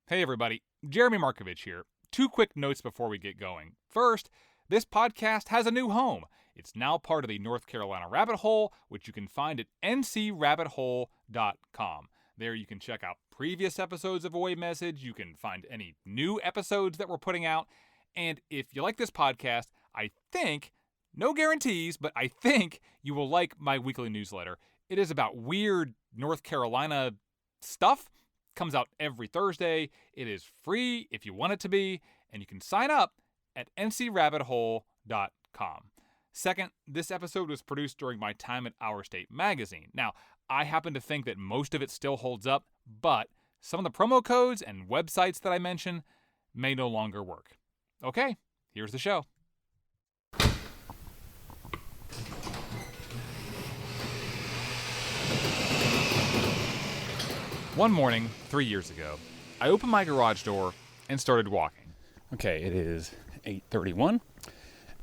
Hey everybody, Jeremy Markovich here. Two quick notes before we get going. First, this podcast has a new home. It's now part of the North Carolina Rabbit Hole, which you can find at ncrabbithole.com. There you can check out previous episodes of Away Message, you can find any new episodes that we're putting out, and if you like this podcast, I think, no guarantees, but I think you will like my weekly newsletter. It is about weird North Carolina stuff. Comes out every Thursday. It is free if you want it to be, and you can sign up at ncrabbithole.com. Second, this episode was produced during my time at Our State Magazine. Now, I happen to think that most of it still holds up, but some of the promo codes and websites that I mention may no longer work. Okay, here's the show. One morning, 3 years ago, I opened my garage door and started walking. Okay, it is 8:31,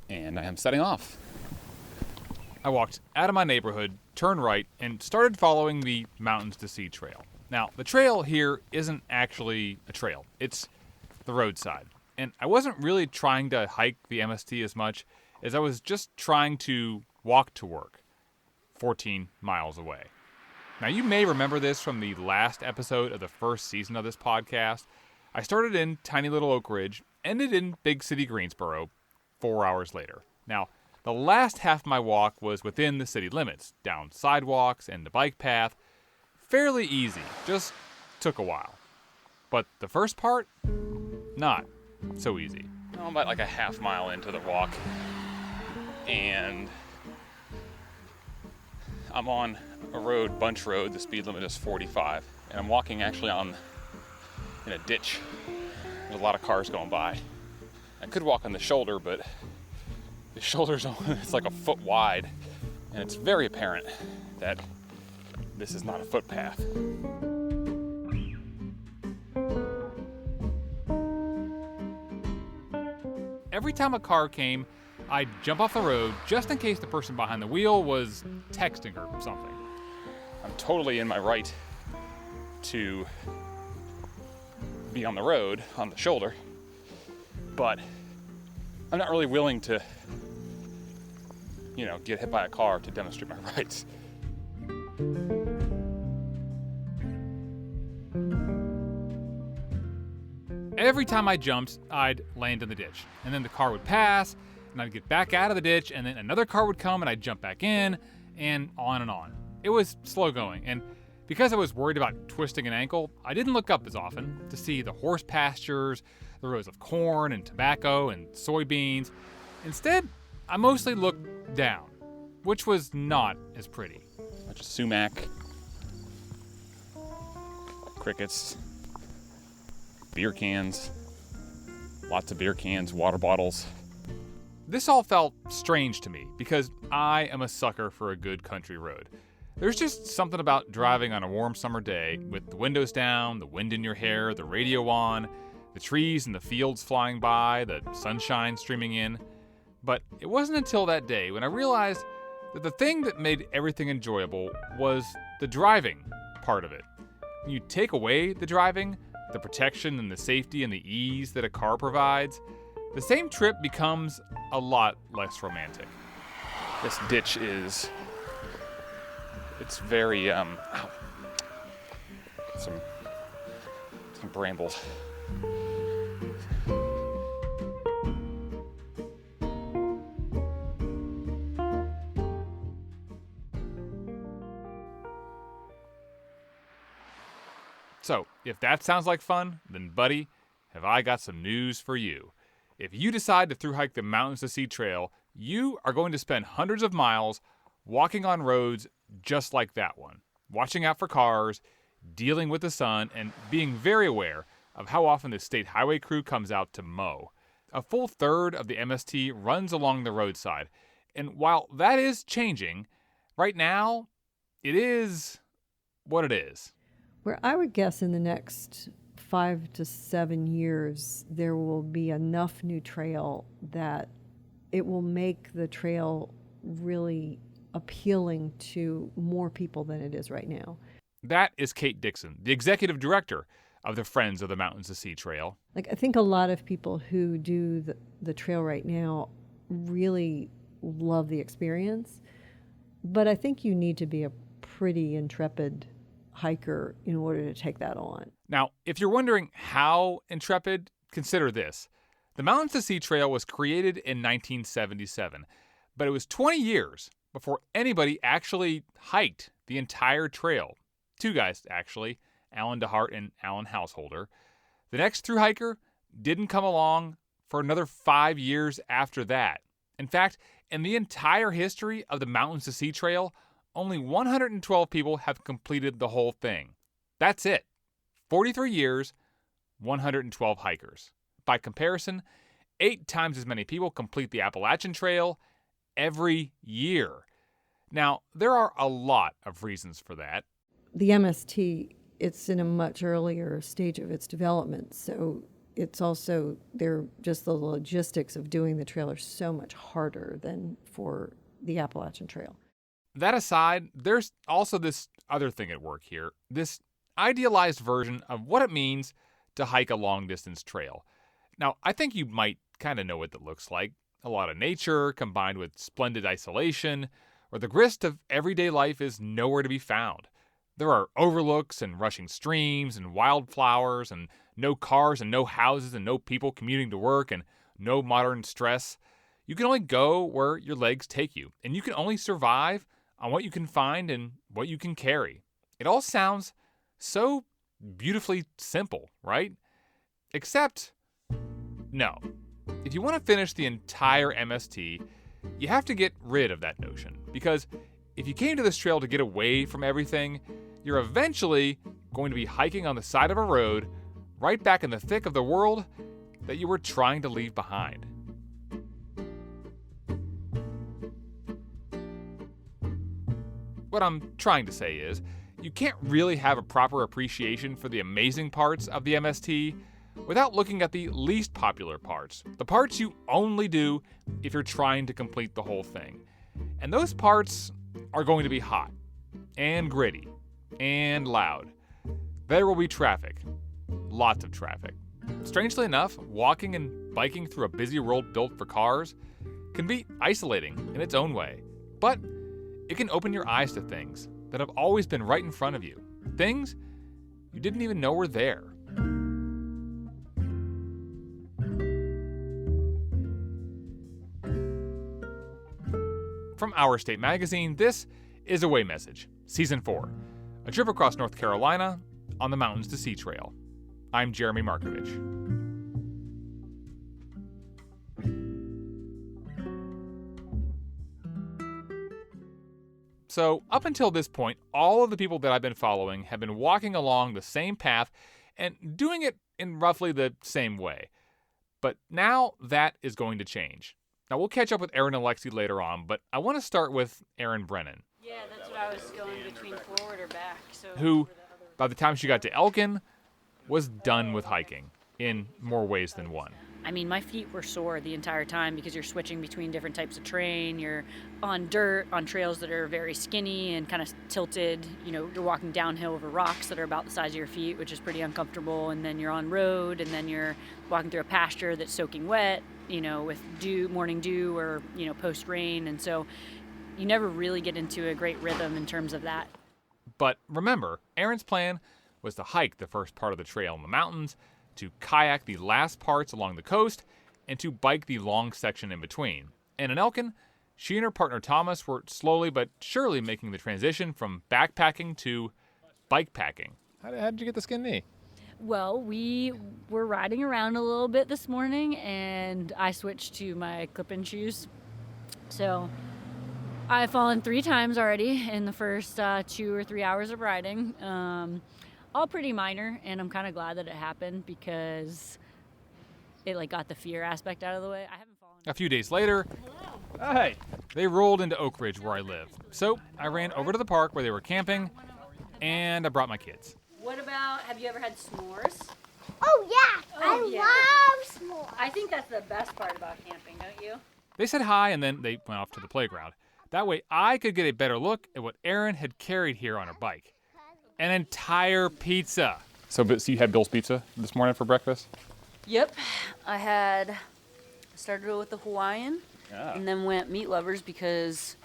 and I am setting off. I walked out of my neighborhood, turned right, and started following the Mountains to Sea trail. Now, the trail here isn't actually a trail. It's the roadside. And I wasn't really trying to hike the MST as much as I was just trying to walk to work, 14 miles away. Now, you may remember this from the last episode of the first season of this podcast. I started in tiny little Oak Ridge, ended in big city Greensboro 4 hours later. Now, the last half of my walk was within the city limits, down sidewalks and the bike path. Fairly easy, just took a while. But the first part, not so easy. I'm about like a half mile into the walk, and I'm on a road, Bunch Road. The speed limit is 45, and I'm walking actually in a ditch. There's a lot of cars going by. I could walk on the shoulder, but the shoulder's it's like a foot wide, and it's very apparent that this is not a footpath. Every time a car came, I'd jump off the road just in case the person behind the wheel was texting or something. I'm totally in my right to be on the road, on the shoulder, but I'm not really willing to, get hit by a car to demonstrate my rights. Every time I jumped, I'd land in the ditch, and then the car would pass, and I'd get back out of the ditch, and then another car would come, and I'd jump back in, and on and on. It was slow going, and because I was worried about twisting an ankle, I didn't look up as often to see the horse pastures, the rows of corn and tobacco and soybeans. Instead, I mostly looked down, which was not as pretty. A bunch of sumac, crickets, beer cans, lots of beer cans, water bottles. This all felt strange to me because I am a sucker for a good country road. There's just something about driving on a warm summer day with the windows down, the wind in your hair, the radio on, the trees and the fields flying by, the sunshine streaming in. But it wasn't until that day when I realized that the thing that made everything enjoyable was the driving part of it. When you take away the driving, the protection and the safety and the ease that a car provides, the same trip becomes a lot less romantic. This ditch it's very, some brambles. So, if that sounds like fun, then buddy, have I got some news for you. If you decide to thru hike the Mountains to Sea trail, you are going to spend hundreds of miles walking on roads just like that one, watching out for cars, dealing with the sun, and being very aware of how often the state highway crew comes out to mow. A full third of the MST runs along the roadside, and while that is changing, right now, it is what it is. Where I would guess in the next 5 to 7 years, there will be enough new trail that it will make the trail really appealing to more people than it is right now. That is Kate Dixon, the executive director of the Friends of the Mountains to Sea Trail. Like, I think a lot of people who do the trail right now really love the experience, but I think you need to be a pretty intrepid hiker in order to take that on. Now, if you're wondering how intrepid, consider this. The Mountains to Sea Trail was created in 1977, but it was 20 years before anybody actually hiked the entire trail. Two guys, actually, Alan DeHart and Alan Householder. The next thru hiker didn't come along for another 5 years after that. In fact, in the entire history of the Mountains to Sea Trail, only 112 people have completed the whole thing. That's it. 43 years, 112 hikers. By comparison, 8 times as many people complete the Appalachian Trail every year. Now, there are a lot of reasons for that. The MST, it's in a much earlier stage of its development, so it's also, just the logistics of doing the trail are so much harder than for the Appalachian Trail. That aside, there's also this other thing at work here, this idealized version of what it means to hike a long-distance trail. Now, I think you might kind of know what that looks like. A lot of nature combined with splendid isolation, where the grist of everyday life is nowhere to be found. There are overlooks and rushing streams and wildflowers and no cars and no houses and no people commuting to work and no modern stress. You can only go where your legs take you, and you can only survive on what you can find and what you can carry. It all sounds so beautifully simple, right? Except, no. If you want to finish the entire MST, you have to get rid of that notion. Because if you came to this trail to get away from everything, you're eventually going to be hiking on the side of a road right back in the thick of the world that you were trying to leave behind. What I'm trying to say is, you can't really have a proper appreciation for the amazing parts of the MST without looking at the least popular parts, the parts you only do if you're trying to complete the whole thing. And those parts are going to be hot, and gritty, and loud. There will be traffic, lots of traffic. Strangely enough, walking and biking through a busy road built for cars can be isolating in its own way, but it can open your eyes to things that have always been right in front of you, things you didn't even know were there. From Our State Magazine, this is Away Message, Season 4, a trip across North Carolina on the Mountains to Sea Trail. I'm Jeremy Markovich. So, up until this point, all of the people that I've been following have been walking along the same path and doing it in roughly the same way. But now that is going to change. Now, we'll catch up with Erin and Lexi later on, but I want to start with Erin Brennan. Yeah, that's what I was going between forward or back. So who, by the time she got to Elkin, was done with hiking in more ways than one. I mean, my feet were sore the entire time because you're switching between different types of terrain. You're on dirt, on trails that are very skinny and kind of tilted. You know, you're walking downhill over rocks that are about the size of your feet, which is pretty uncomfortable. And then you're on road, and then you're walking through a pasture that's soaking wet, you know, with dew, morning dew or, you know, post-rain. And so you never really get into a great rhythm in terms of that. But remember, Erin's plan was to hike the first part of the trail in the mountains, to kayak the last parts along the coast, and to bike the long section in between. And in Elkin, she and her partner Thomas were slowly but surely making the transition from backpacking to bike packing. How did you get the skin knee? Well, we were riding around a little bit this morning, and I switched to my clip-in shoes. So I've fallen 3 times already in the first 2 or 3 hours of riding. All pretty minor, and I'm kind of glad that it happened because it got the fear aspect out of the way. I haven't fallen. A few days later, hey, they rolled into Oak Ridge where I live. So I ran over to the park where they were camping, and I brought my kids. What about, have you ever had s'mores? Oh yeah, I love s'mores. I think that's the best part about camping, don't you? They said hi, and then they went off to the playground. That way I could get a better look at what Erin had carried here on her bike. An entire pizza. So you had Bill's Pizza this morning for breakfast? Yep. Started with the Hawaiian and then went meat lovers because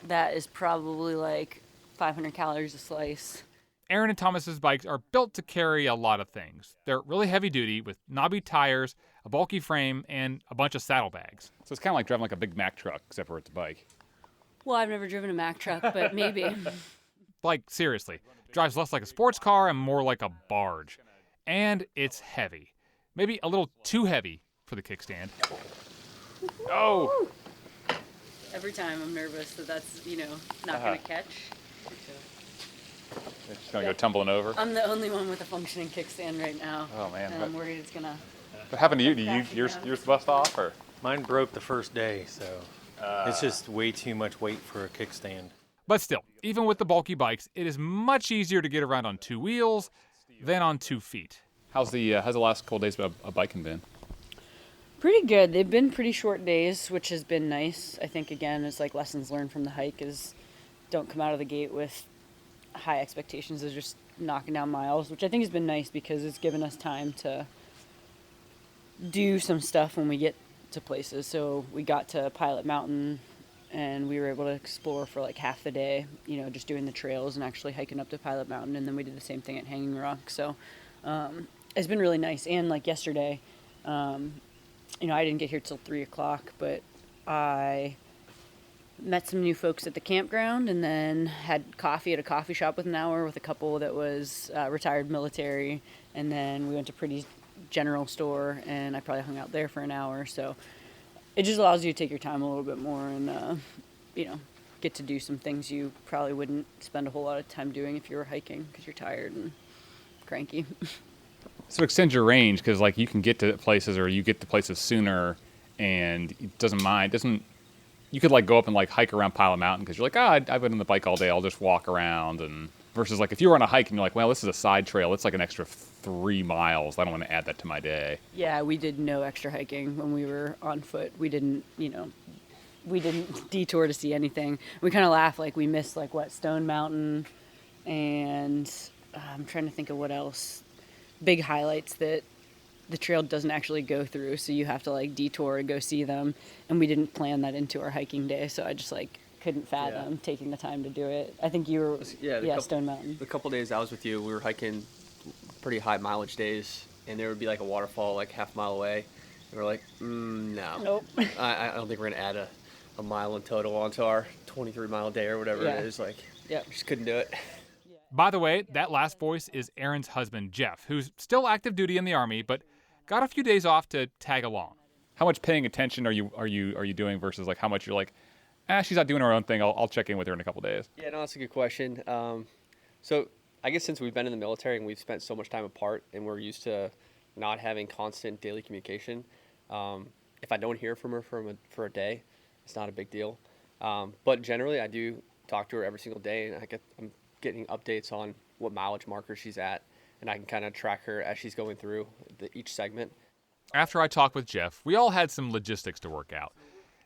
that is probably like 500 calories a slice. Erin and Thomas's bikes are built to carry a lot of things. They're really heavy duty with knobby tires, a bulky frame, and a bunch of saddlebags. So it's kind of like driving like a Big Mac truck, except for it's a bike. Well, I've never driven a Mack truck, but maybe. Like, seriously. Drives less like a sports car and more like a barge. And it's heavy. Maybe a little too heavy for the kickstand. Oh! Every time I'm nervous that that's, not going to catch. It's just going to go tumbling over. I'm the only one with a functioning kickstand right now. Oh, man. And I'm worried it's going to... What happened to you? Yours bust off, or? Mine broke the first day, so it's just way too much weight for a kickstand. But still, even with the bulky bikes, it is much easier to get around on 2 wheels than on 2 feet. How's the last couple days of biking been? Pretty good. They've been pretty short days, which has been nice. I think, again, it's like lessons learned from the hike is don't come out of the gate with high expectations of just knocking down miles, which I think has been nice because it's given us time to do some stuff when we get to places. So we got to Pilot Mountain and we were able to explore for like half the day, just doing the trails and actually hiking up to Pilot Mountain. And then we did the same thing at Hanging Rock. So it's been really nice. And like yesterday, I didn't get here till 3:00, but I met some new folks at the campground and then had coffee at a coffee shop with an hour with a couple that was retired military. And then we went to Pretty's general store and I probably hung out there for an hour. So it just allows you to take your time a little bit more and, get to do some things you probably wouldn't spend a whole lot of time doing if you were hiking because you're tired and cranky. So extend your range because like you can get to places or you get to places sooner and it doesn't mind. You could like go up and like hike around Pilot Mountain because you're like, I've been on the bike all day. I'll just walk around. And versus like if you were on a hike and you're like, well, this is a side trail. It's like an extra 3 miles. I don't want to add that to my day. Yeah, we did no extra hiking when we were on foot. We didn't detour to see anything. We kind of laugh like we missed like Stone Mountain and I'm trying to think of what else. Big highlights that the trail doesn't actually go through, so you have to like detour and go see them, and we didn't plan that into our hiking day, so I just like couldn't fathom taking the time to do it. I think you were Stone Mountain. The couple days I was with you, we were hiking pretty high mileage days, and there would be like a waterfall like half a mile away, and we're like, no. Nope. I don't think we're gonna add a mile in total onto our 23-mile day or whatever it is. Like, just couldn't do it. By the way, that last voice is Erin's husband, Jeff, who's still active duty in the Army, but got a few days off to tag along. How much paying attention are you doing versus like how much you're like, she's not doing her own thing. I'll check in with her in a couple days. Yeah, no, that's a good question. So I guess since we've been in the military and we've spent so much time apart and we're used to not having constant daily communication, if I don't hear from her for a day, it's not a big deal. But generally, I do talk to her every single day, and I'm getting updates on what mileage marker she's at, and I can kind of track her as she's going through each segment. After I talked with Jeff, we all had some logistics to work out.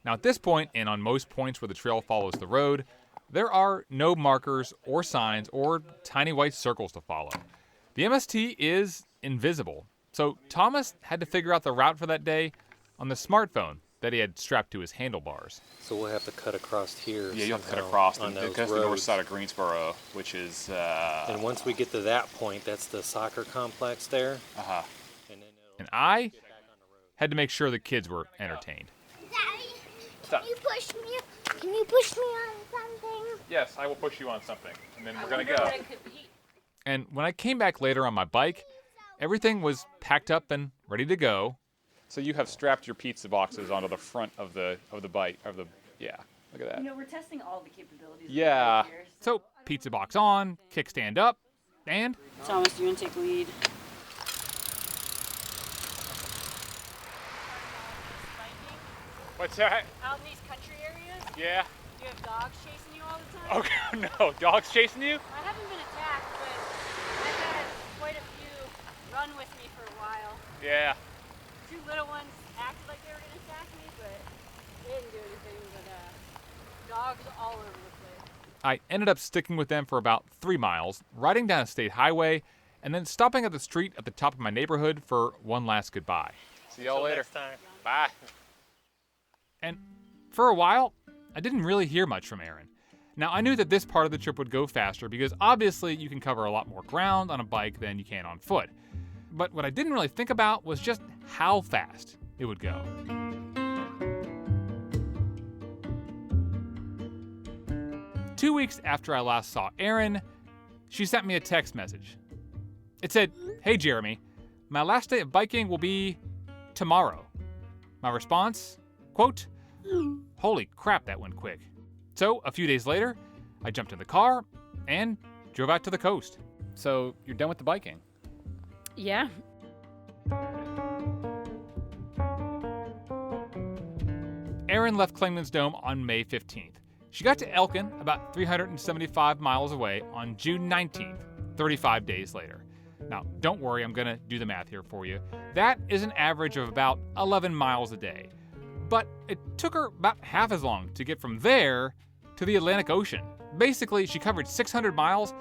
Now at this point, and on most points where the trail follows the road, there are no markers or signs or tiny white circles to follow. The MST is invisible, so Thomas had to figure out the route for that day on the smartphone that he had strapped to his handlebars. So we'll have to cut across here. Yeah, you'll have to cut across on those the roads. north side of Greensboro, which is... And once we get to that point, that's the soccer complex there. Uh-huh. And then And I had to make sure the kids were entertained. Daddy, can you push me on something? Yes, I will push you on something, and then we're going to go. And when I came back later on my bike, everything was packed up and ready to go. So you have strapped your pizza boxes onto the front of the bike, look at that. We're testing all the capabilities. Yeah. So pizza box on, kickstand up, and Thomas, do you want to take lead? what's that? Out in these country areas, Yeah. you have dogs chasing you all the time? Okay, no, dogs chasing you? I haven't been attacked, but I've had quite a few run with me for a while. Yeah. 2 little ones acted like they were going to attack me, but they didn't do anything. But dogs all over the place. I ended up sticking with them for about 3 miles, riding down a state highway, and then stopping at the street at the top of my neighborhood for one last goodbye. See y'all later. Next time. Bye. And for a while, I didn't really hear much from Erin. Now, I knew that this part of the trip would go faster because obviously you can cover a lot more ground on a bike than you can on foot. But what I didn't really think about was just how fast it would go. Two weeks after I last saw Erin, she sent me a text message. It said, "Hey Jeremy, my last day of biking will be tomorrow." My response, quote, "Holy crap, that went quick." So a few days later, I jumped in the car and drove out to the coast. So you're done with the biking? Yeah. Erin left Clingman's Dome on May 15th. She got to Elkin, about 375 miles away, on June 19th, 35 days later. Now, don't worry, I'm going to do the math here for you. That is an average of about 11 miles a day. But it took her about half as long to get from there to the Atlantic Ocean. Basically, she covered 600 miles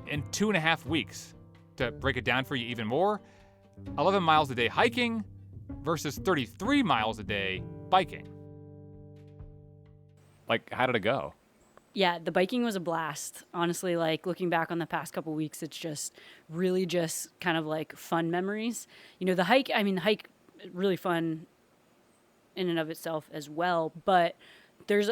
in 2.5 weeks. To break it down for you even more, 11 miles a day hiking versus 33 miles a day biking. Like, how did it go? Yeah, the biking was a blast. Honestly, like looking back on the past couple weeks, it's just really just kind of like fun memories. You know, the hike really fun in and of itself as well, but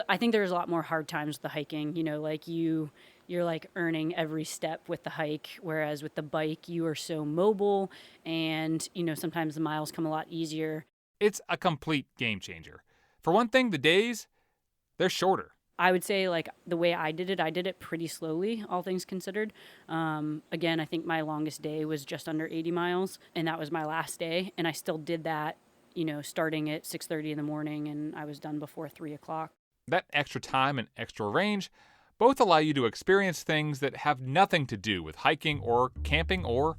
I think there's a lot more hard times with the hiking. You know, like you're like earning every step with the hike, whereas with the bike, you are so mobile and, you know, sometimes the miles come a lot easier. It's a complete game changer. For one thing, the days, they're shorter. I would say, like, the way I did it pretty slowly, all things considered. Again, I think my longest day was just under 80 miles, and that was my last day. And I still did that, you know, starting at 6:30 in the morning, and I was done before 3 o'clock. That extra time and extra range both allow you to experience things that have nothing to do with hiking or camping or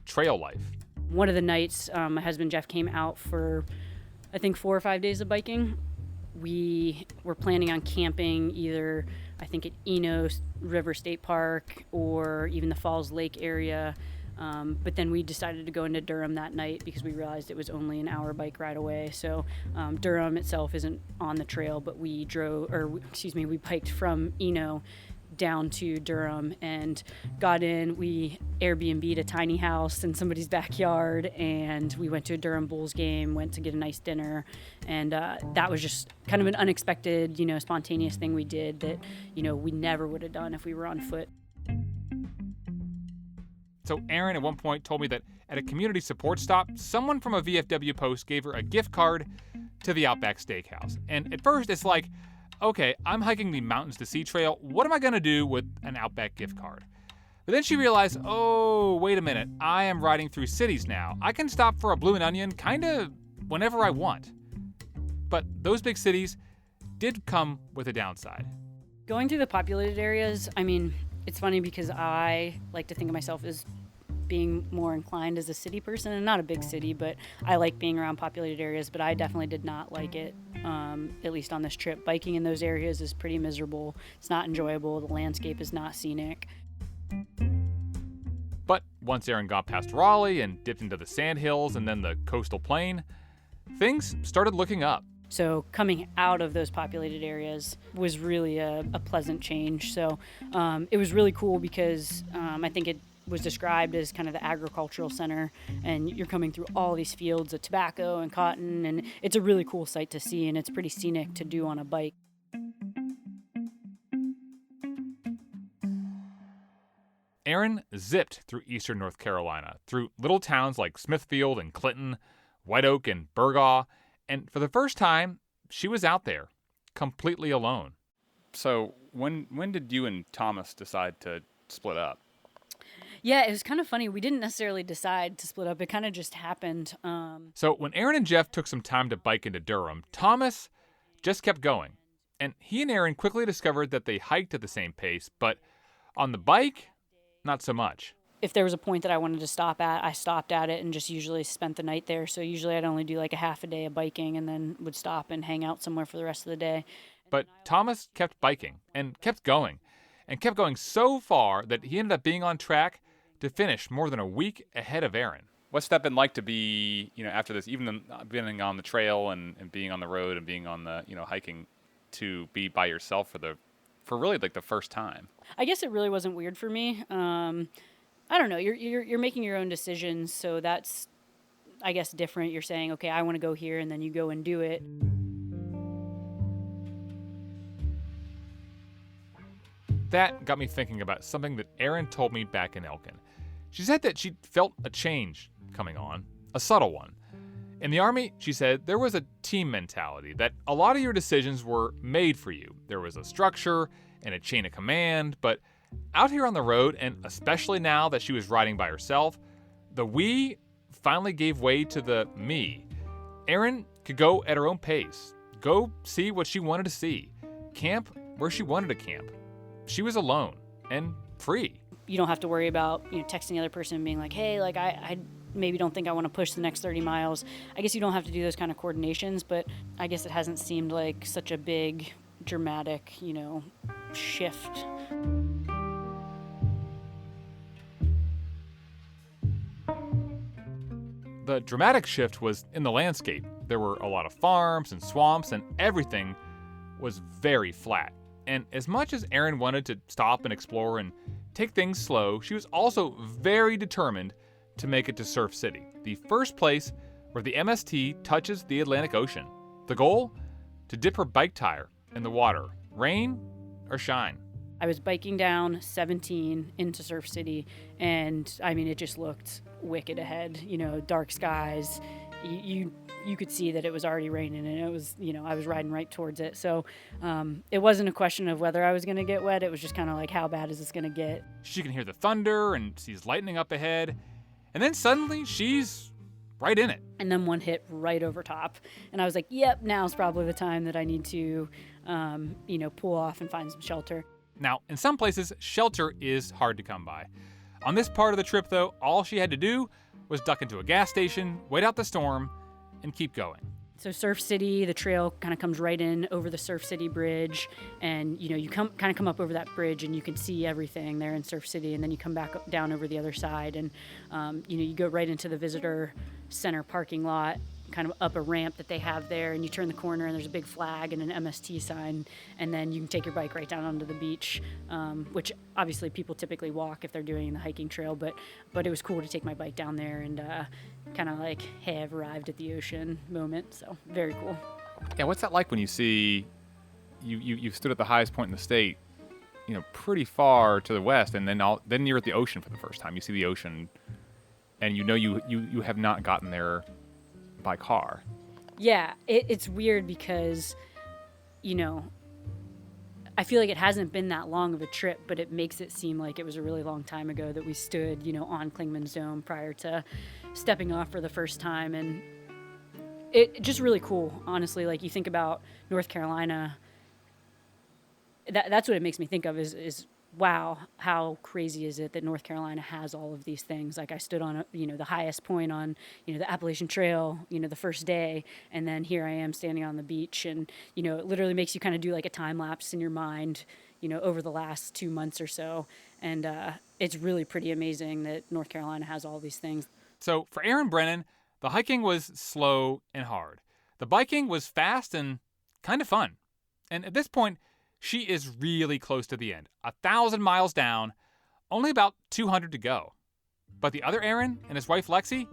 trail life. One of the nights, my husband Jeff came out for, I think, 4 or 5 days of biking. We were planning on camping either, I think, at Enos River State Park or even the Falls Lake area. But then we decided to go into Durham that night because we realized it was only an hour bike ride away. So Durham itself isn't on the trail, but we biked from Eno down to Durham and got in. We Airbnb'd a tiny house in somebody's backyard, and we went to a Durham Bulls game, went to get a nice dinner, and that was just kind of an unexpected, you know, spontaneous thing we did that, you know, we never would have done if we were on foot. So Erin at one point told me that at a community support stop, someone from a VFW post gave her a gift card to the Outback Steakhouse. And at first it's like, okay, I'm hiking the Mountains to Sea Trail. What am I going to do with an Outback gift card? But then she realized, oh, wait a minute. I am riding through cities now. I can stop for a Bloomin' Onion kind of whenever I want. But those big cities did come with a downside. Going through the populated areas, I mean, it's funny because I like to think of myself as being more inclined as a city person, and not a big city, but I like being around populated areas, but I definitely did not like it, at least on this trip. Biking in those areas is pretty miserable. It's not enjoyable. The landscape is not scenic. But once Erin got past Raleigh and dipped into the sandhills and then the coastal plain, things started looking up. So coming out of those populated areas was really a pleasant change. So it was really cool because I think it was described as kind of the agricultural center, and you're coming through all these fields of tobacco and cotton, and it's a really cool sight to see, and it's pretty scenic to do on a bike. Erin zipped through eastern North Carolina, through little towns like Smithfield and Clinton, White Oak and Burgaw, and for the first time, she was out there, completely alone. So when did you and Thomas decide to split up? Yeah, it was kind of funny. We didn't necessarily decide to split up. It kind of just happened. So when Erin and Jeff took some time to bike into Durham, Thomas just kept going. And he and Erin quickly discovered that they hiked at the same pace, but on the bike, not so much. If there was a point that I wanted to stop at, I stopped at it and just usually spent the night there. So usually I'd only do like a half a day of biking and then would stop and hang out somewhere for the rest of the day. But Thomas kept biking and kept going so far that he ended up being on track to finish more than a week ahead of Erin. What's that been like to be, after this, even being on the trail and being on the road and being on the, hiking, to be by yourself for really like the first time? I guess it really wasn't weird for me. I don't know. You're making your own decisions, so that's, I guess, different. You're saying, okay, I want to go here, and then you go and do it. That got me thinking about something that Erin told me back in Elkin. She said that she felt a change coming on, a subtle one. In the Army, she said, there was a team mentality, that a lot of your decisions were made for you. There was a structure and a chain of command, but out here on the road, and especially now that she was riding by herself, the we finally gave way to the me. Erin could go at her own pace, go see what she wanted to see, camp where she wanted to camp. She was alone and free. You don't have to worry about texting the other person and being like, hey, like I maybe don't think I want to push the next 30 miles. I guess you don't have to do those kind of coordinations, but I guess it hasn't seemed like such a big, dramatic, shift. The dramatic shift was in the landscape. There were a lot of farms and swamps, and everything was very flat. And as much as Erin wanted to stop and explore and take things slow, she was also very determined to make it to Surf City, the first place where the MST touches the Atlantic Ocean. The goal? To dip her bike tire in the water, rain or shine. I was biking down 17 into Surf City, and it just looked wicked ahead. Dark skies. You could see that it was already raining, and it was, I was riding right towards it. So it wasn't a question of whether I was going to get wet. It was just kind of like, how bad is this going to get? She can hear the thunder and sees lightning up ahead. And then suddenly she's right in it. And then one hit right over top. And I was like, yep, now's probably the time that I need to, pull off and find some shelter. Now, in some places, shelter is hard to come by. On this part of the trip, though, all she had to do was duck into a gas station, wait out the storm, and keep going. So Surf City, the trail kind of comes right in over the Surf City bridge, and you come up over that bridge, and you can see everything there in Surf City, and then you come back down over the other side, and you go right into the visitor center parking lot, kind of up a ramp that they have there, and you turn the corner, and there's a big flag and an MST sign, and then you can take your bike right down onto the beach, which obviously people typically walk if they're doing the hiking trail, but it was cool to take my bike down there and kind of like, hey, I've arrived at the ocean moment. So very cool. Yeah, what's that like when you see you've stood at the highest point in the state, pretty far to the west, and then you're at the ocean for the first time. You see the ocean, and you have not gotten there by car. Yeah, it's weird because, I feel like it hasn't been that long of a trip, but it makes it seem like it was a really long time ago that we stood, on Klingman's Dome prior to stepping off for the first time. And it just really cool, honestly. Like, you think about North Carolina, that's what it makes me think of is wow, how crazy is it that North Carolina has all of these things? Like, I stood on, the highest point on, the Appalachian Trail, the first day, and then here I am standing on the beach, and, it literally makes you kind of do like a time lapse in your mind, over the last 2 months or so. And it's really pretty amazing that North Carolina has all these things. So for Erin Brennan, the hiking was slow and hard. The biking was fast and kind of fun. And at this point, she is really close to the end. 1,000 miles down, only about 200 to go. But the other Erin and his wife Lexi,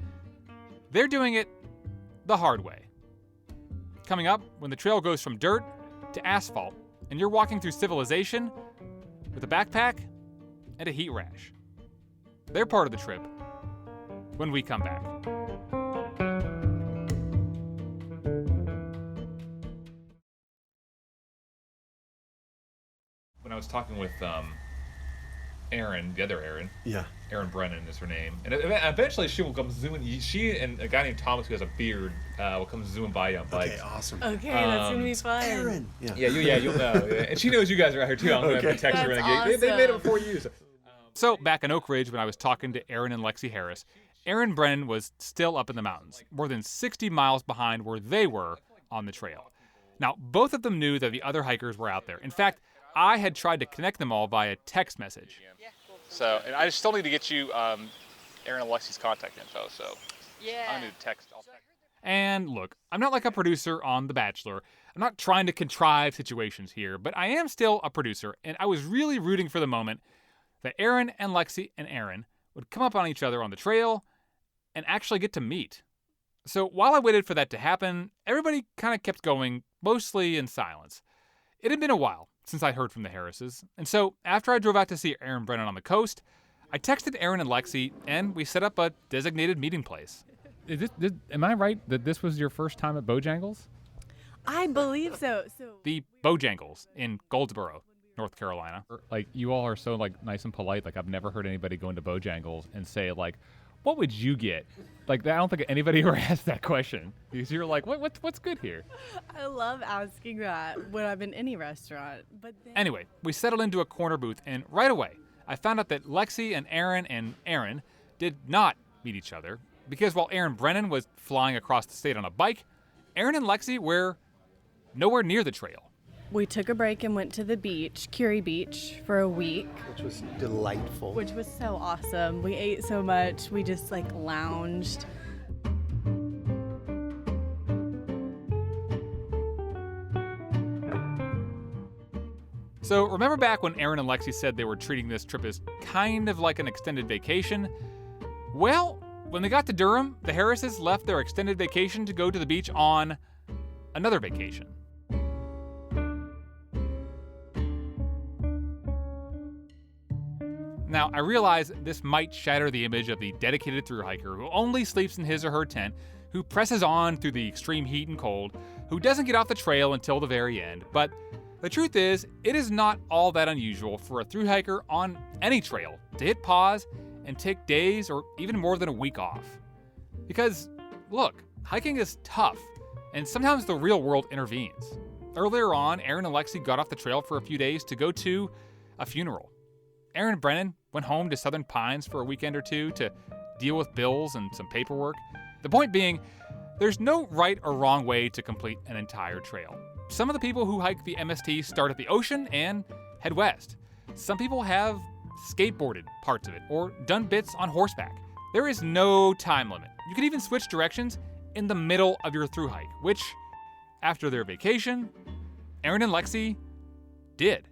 they're doing it the hard way. Coming up, when the trail goes from dirt to asphalt, and you're walking through civilization with a backpack and a heat rash. They're part of the trip when we come back. When I was talking with Erin, the other Erin, Erin Brennan is her name, and eventually she will come zooming. She and a guy named Thomas who has a beard will come zooming by you on bikes. Okay, awesome. Okay, that's gonna be fun. Erin. You'll know. Yeah. And she knows you guys are out here too. I'm gonna have to text her and Awesome. they made it before you. So back in Oak Ridge, when I was talking to Erin and Lexi Harris, Erin Brennan was still up in the mountains, more than 60 miles behind where they were on the trail. Now, both of them knew that the other hikers were out there. In fact, I had tried to connect them all via text message. So, and I still need to get you Erin and Lexi's contact info, so Yeah. I need to text. And look, I'm not like a producer on The Bachelor. I'm not trying to contrive situations here, but I am still a producer, and I was really rooting for the moment that Erin and Lexi and Erin would come up on each other on the trail and actually get to meet. So while I waited for that to happen, everybody kind of kept going, mostly in silence. It had been a while since I heard from the Harrises, and so after I drove out to see Erin and Brennan on the coast, I texted Erin and Lexi, and we set up a designated meeting place. Am I right that this was your first time at Bojangles? I believe so. The Bojangles in Goldsboro, North Carolina. Like, you all are so, like, nice and polite. Like, I've never heard anybody go into Bojangles and say, like, what would you get? Like, I don't think anybody ever asked that question. Because you're like, what's good here? I love asking that when I'm in any restaurant. But Anyway, we settled into a corner booth, and right away, I found out that Lexi and Erin did not meet each other, because while Erin Brennan was flying across the state on a bike, Erin and Lexi were nowhere near the trail. we took a break and went to the beach, Curie Beach, for a week. Which was delightful. Which was so awesome. We ate so much. We just like lounged. So remember back when Erin and Lexi said they were treating this trip as kind of like an extended vacation? Well, when they got to Durham, the Harrises left their extended vacation to go to the beach on another vacation. Now, I realize this might shatter the image of the dedicated thru hiker who only sleeps in his or her tent, who presses on through the extreme heat and cold, who doesn't get off the trail until the very end, but the truth is, it is not all that unusual for a thru hiker on any trail to hit pause and take days or even more than a week off. Because, look, hiking is tough, and sometimes the real world intervenes. Earlier on, Erin and Lexi got off the trail for a few days to go to a funeral. Erin and Brennan went home to Southern Pines for a weekend or two to deal with bills and some paperwork. The point being, there's no right or wrong way to complete an entire trail. Some of the people who hike the MST start at the ocean and head west. Some people have skateboarded parts of it or done bits on horseback. There is no time limit. You can even switch directions in the middle of your thru hike, which, after their vacation, Erin and Lexi did.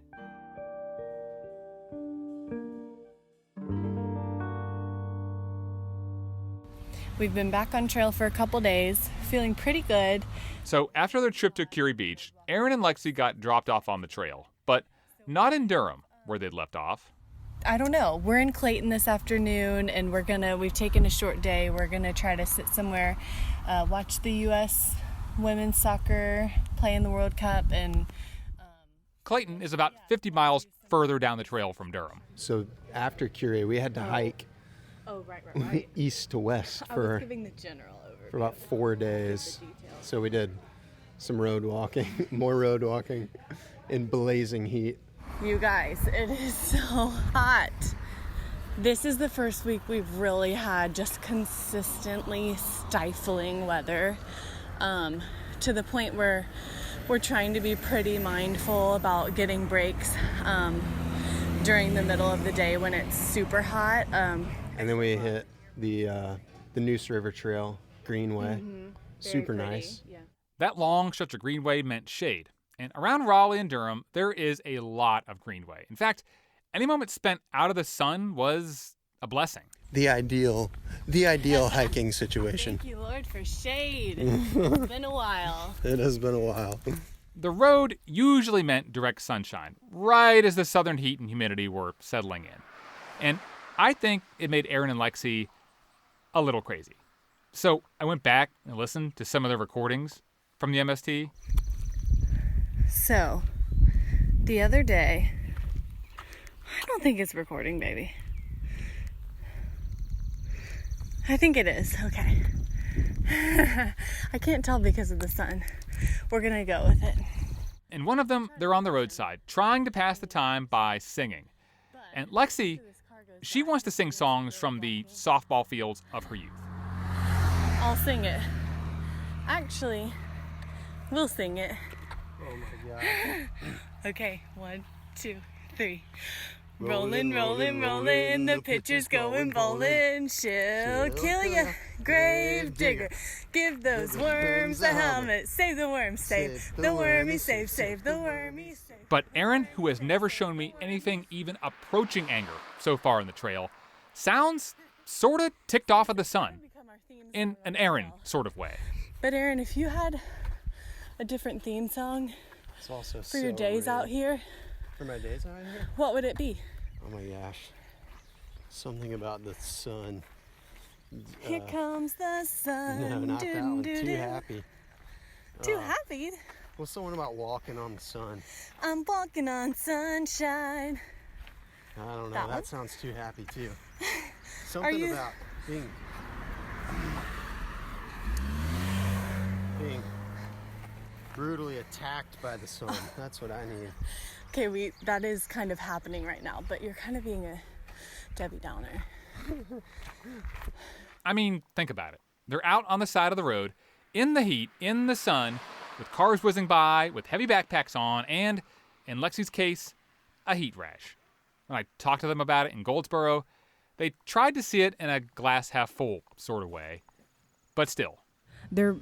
We've been back on trail for a couple days, feeling pretty good. So after their trip to Curie Beach, Erin and Lexi got dropped off on the trail, but not in Durham, where they'd left off. I don't know. We're in Clayton this afternoon, and we've taken a short day. We're gonna try to sit somewhere, watch the U.S. women's soccer play in the World Cup, and Clayton is about 50 miles further down the trail from Durham. So after Curie, we had to hike right. east to west I was giving the general overview. for about 4 days. So we did some road walking, more road walking in blazing heat. You guys, it is so hot. This is the first week we've really had just consistently stifling weather, to the point where we're trying to be pretty mindful about getting breaks during the middle of the day when it's super hot. And then we hit the Neuse River Trail, Greenway. Super nice. Yeah. That long stretch of greenway meant shade. And around Raleigh and Durham, there is a lot of greenway. In fact, any moment spent out of the sun was a blessing. The ideal hiking situation. Thank you, Lord, for shade. It's been a while. It has been a while. The road usually meant direct sunshine, right as the southern heat and humidity were settling in. And I think it made Erin and Lexi a little crazy. So I went back and listened to some of the recordings from the MST. So, the other day, I don't think it's recording, baby. I think it is. Okay. I can't tell because of the sun. We're gonna go with it. In one of them, they're on the roadside, trying to pass the time by singing. And Lexi, she wants to sing songs from the softball fields of her youth. I'll sing it. Actually, we'll sing it. Oh my God. Okay, 1, 2, 3. Rolling, rolling, rolling, the pitcher's going bowling. She'll kill ya, grave digger. Give those worms a helmet. Save the worms, save the wormy, save the wormy, save. But Erin, who has never shown me anything even approaching anger so far in the trail, sounds sort of ticked off at the sun. In an Erin sort of way. But Erin, if you had a different theme song It's also for your days out here, For my days out here? what would it be? Oh my gosh. Something about the sun. Here comes the sun. No, not that one. Too happy. Too happy? What's the one about walking on the sun? I'm walking on sunshine. I don't know. That That, one? sounds too happy too. Something you- about being brutally attacked by the sun. That's what I need. Okay, that is kind of happening right now, but you're kind of being a Debbie Downer. I mean, think about it. They're out on the side of the road, in the heat, in the sun, with cars whizzing by, with heavy backpacks on, and, in Lexi's case, a heat rash. When I talked to them about it in Goldsboro, they tried to see it in a glass half full sort of way. But still. There,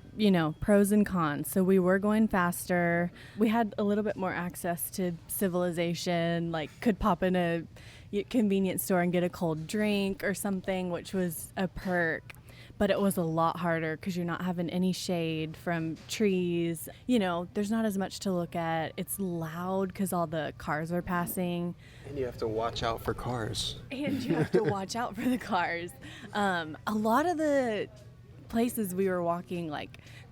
pros and cons. So we were going faster. We had a little bit more access to civilization, like could pop in a convenience store and get a cold drink or something, which was a perk. But it was a lot harder because you're not having any shade from trees. There's not as much to look at. It's loud because all the cars are passing. And you have to watch out for cars. And you have to watch out for the cars. A lot of the places we were walking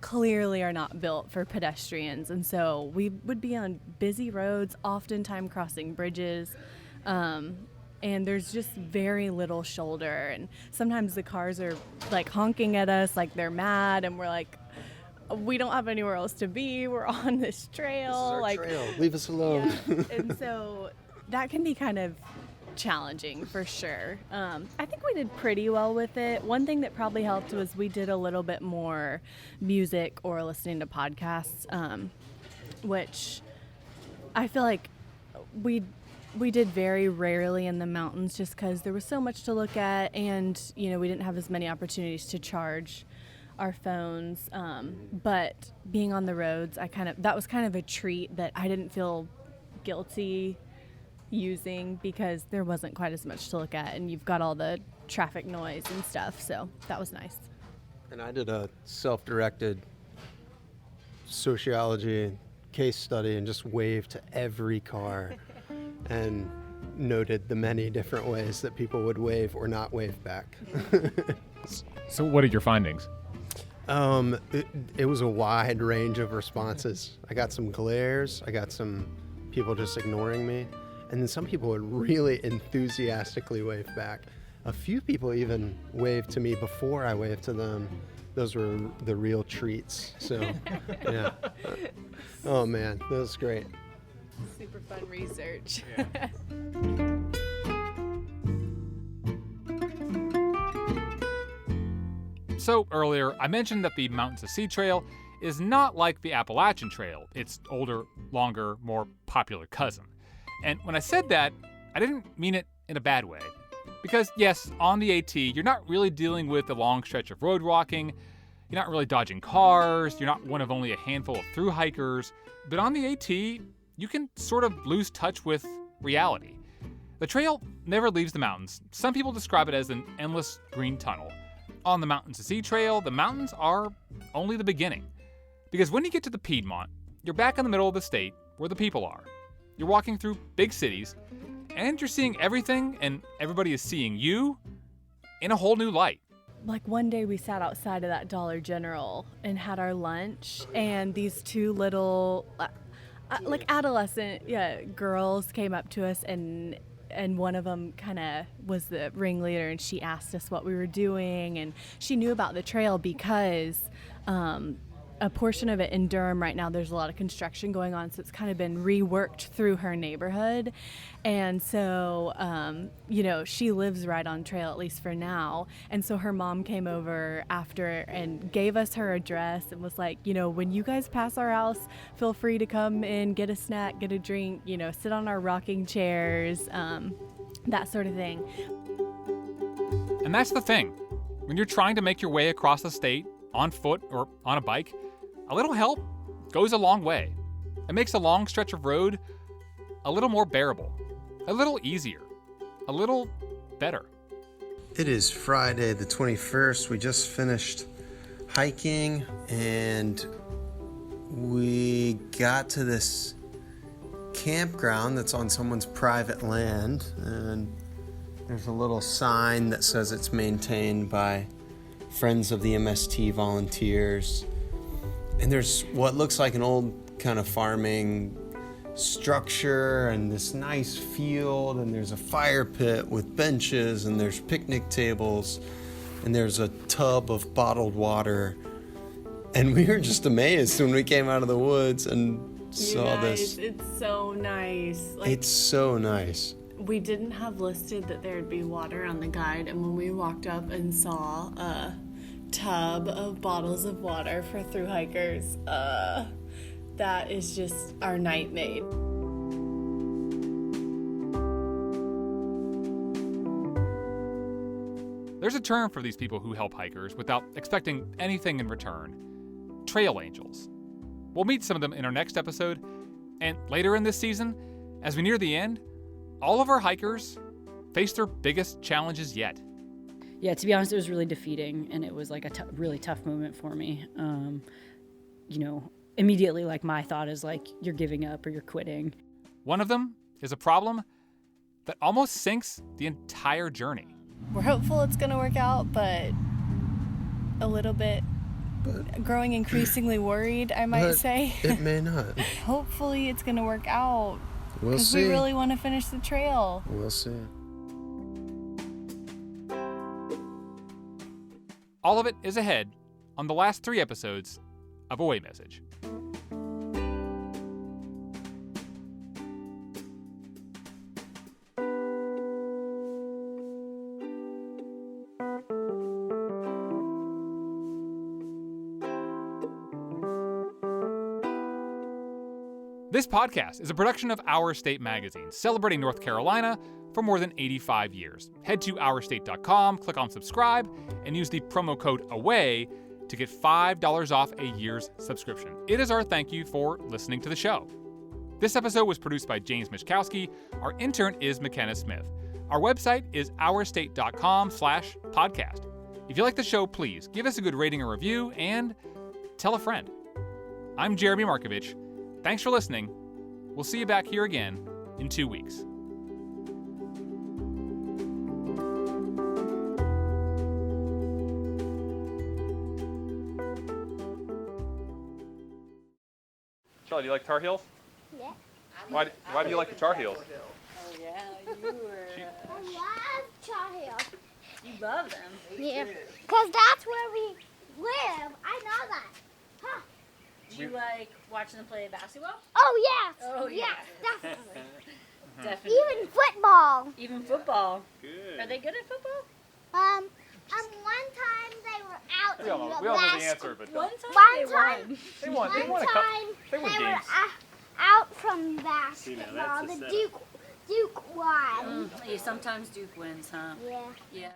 clearly are not built for pedestrians, and so we would be on busy roads, oftentimes crossing bridges, and there's just very little shoulder, and sometimes the cars are honking at us like they're mad, and we're like, we don't have anywhere else to be, we're on this trail. This is our trail. Leave us alone. Yeah. And so that can be kind of challenging for sure. I think we did pretty well with it. One thing that probably helped was we did a little bit more music or listening to podcasts, which I feel like we did very rarely in the mountains just because there was so much to look at, and we didn't have as many opportunities to charge our phones. But being on the roads, that was kind of a treat that I didn't feel guilty using because there wasn't quite as much to look at, and you've got all the traffic noise and stuff, so that was nice. And I did a self-directed sociology case study and just waved to every car and noted the many different ways that people would wave or not wave back. So what are your findings? It was a wide range of responses. I got some glares, I got some people just ignoring me, and then some people would really enthusiastically wave back. A few people even waved to me before I waved to them. Those were the real treats. So, yeah. Oh man, that was great. Super fun research. Yeah. So earlier, I mentioned that the Mountains to Sea Trail is not like the Appalachian Trail, its older, longer, more popular cousin. And when I said that, I didn't mean it in a bad way. Because yes, on the AT, you're not really dealing with a long stretch of road walking, you're not really dodging cars, you're not one of only a handful of thru hikers, but on the AT, you can sort of lose touch with reality. The trail never leaves the mountains. Some people describe it as an endless green tunnel. On the Mountains to Sea Trail, the mountains are only the beginning. Because when you get to the Piedmont, you're back in the middle of the state where the people are. You're walking through big cities, and you're seeing everything, and everybody is seeing you in a whole new light. One day we sat outside of that Dollar General and had our lunch, and these two little, adolescent girls came up to us, and one of them kind of was the ringleader, and she asked us what we were doing, and she knew about the trail because a portion of it in Durham right now, there's a lot of construction going on, so it's kind of been reworked through her neighborhood. And so, she lives right on trail, at least for now. And so her mom came over after and gave us her address and was like, when you guys pass our house, feel free to come in, get a snack, get a drink, sit on our rocking chairs. that sort of thing. And that's the thing. When you're trying to make your way across the state on foot or on a bike, a little help goes a long way. It makes a long stretch of road a little more bearable, a little easier, a little better. It is Friday the 21st. We just finished hiking and we got to this campground that's on someone's private land, and there's a little sign that says it's maintained by Friends of the MST volunteers. And there's what looks like an old kind of farming structure and this nice field, and there's a fire pit with benches, and there's picnic tables, and there's a tub of bottled water. And we were just amazed when we came out of the woods and saw this. It's so nice. It's so nice. We didn't have listed that there'd be water on the guide, and when we walked up and saw a tub of bottles of water for thru hikers, that is just our night made. There's a term for these people who help hikers without expecting anything in return. Trail angels. We'll meet some of them in our next episode, and later in this season, as we near the end, all of our hikers face their biggest challenges yet. Yeah, to be honest, it was really defeating, and it was like a really tough moment for me. Immediately, like, my thought is like, you're giving up or you're quitting. One of them is a problem that almost sinks the entire journey. We're hopeful it's going to work out, but a little bit growing increasingly worried, I might say. It may not. Hopefully it's going to work out. We'll see. Because we really want to finish the trail. We'll see. All of it is ahead on the last 3 episodes of Away Message. This podcast is a production of Our State Magazine, celebrating North Carolina for more than 85 years. Head to ourstate.com, click on subscribe, and use the promo code AWAY to get $5 off a year's subscription. It is our thank you for listening to the show. This episode was produced by James Mishkowski. Our intern is McKenna Smith. Our website is ourstate.com/podcast. If you like the show, please give us a good rating or review and tell a friend. I'm Jeremy Markovich. Thanks for listening. We'll see you back here again in 2 weeks. Charlie, do you like Tar Heels? Yeah. Why do you like the Tar Heels? Oh, yeah, you were. I love Tar Heels. You love them. Yeah. Because that's where we live. I know that. Huh. Do you like watching them play basketball? Oh, yes. Oh, yeah. Yes, definitely. Definitely. Even football. Even football. Good. Are they good at football? One time they were out We all know the answer, but One time they won. They won they were games. out from basketball. The Duke won. Yeah, sometimes Duke wins, huh? Yeah. Yeah.